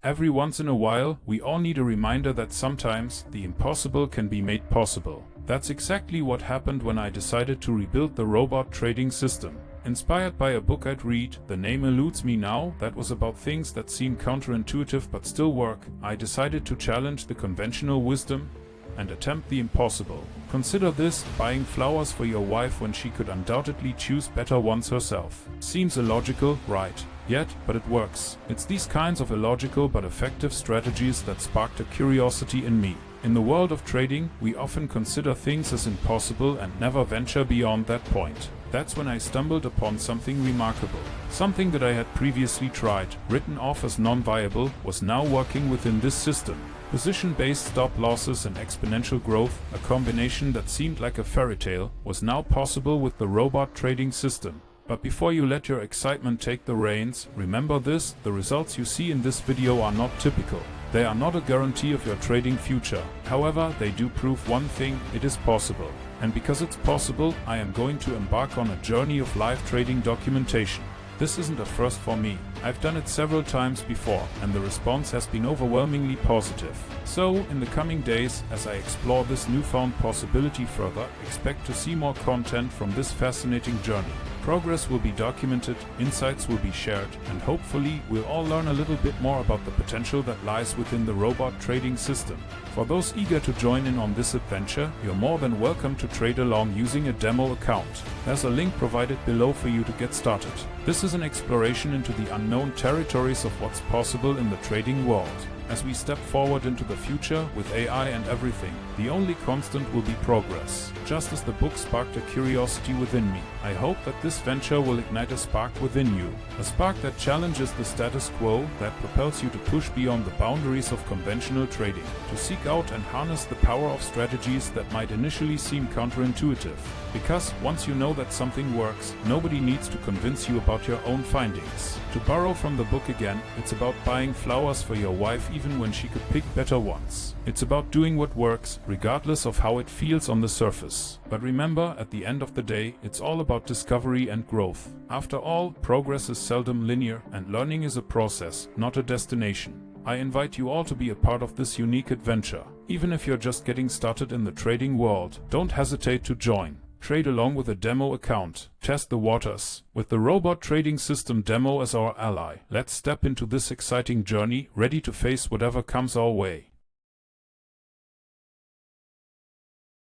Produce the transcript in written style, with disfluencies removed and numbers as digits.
Every once in a while, we all need a reminder that sometimes the impossible can be made possible. That's exactly what happened when I decided to rebuild the robot trading system. Inspired by a book I'd read, the name eludes me now, that was about things that seem counterintuitive but still work. I decided to challenge the conventional wisdom and attempt the impossible. Consider this: buying flowers for your wife when she could undoubtedly choose better ones herself. Seems illogical, right? Yet, but it works. It's these kinds of illogical but effective strategies that sparked a curiosity in me. In the world of trading, we often consider things as impossible and never venture beyond that point. That's when I stumbled upon something remarkable. Something that I had previously tried, written off as non-viable, was now working within this system. Position-based stop losses and exponential growth, a combination that seemed like a fairy tale, was now possible with the robot trading system. But before you let your excitement take the reins, remember this: the results you see in this video are not typical. They are not a guarantee of your trading future. However, they do prove one thing: it is possible. And because it's possible, I am going to embark on a journey of live trading documentation. This isn't a first for me. I've done it several times before, and the response has been overwhelmingly positive. So, in the coming days, as I explore this newfound possibility further, expect to see more content from this fascinating journey. Progress will be documented, insights will be shared, and hopefully we'll all learn a little bit more about the potential that lies within the robot trading system. For those eager to join in on this adventure, you're more than welcome to trade along using a demo account. There's a link provided below for you to get started. This is an exploration into the unknown territories of what's possible in the trading world. As we step forward into the future with AI and everything, the only constant will be progress. Just as the book sparked a curiosity within me, I hope that this venture will ignite a spark within you. A spark that challenges the status quo, that propels you to push beyond the boundaries of conventional trading, to seek out and harness the power of strategies that might initially seem counterintuitive. Because once you know that something works, nobody needs to convince you about your own findings. To borrow from the book again, it's about buying flowers for your wife even when she could pick better ones. It's about doing what works, regardless of how it feels on the surface. But remember, at the end of the day, it's all about discovery and growth. After all, progress is seldom linear, and learning is a process, not a destination. I invite you all to be a part of this unique adventure. Even if you're just getting started in the trading world, don't hesitate to join. Trade along with a demo account. Test the waters. With the robot trading system demo as our ally, let's step into this exciting journey, ready to face whatever comes our way.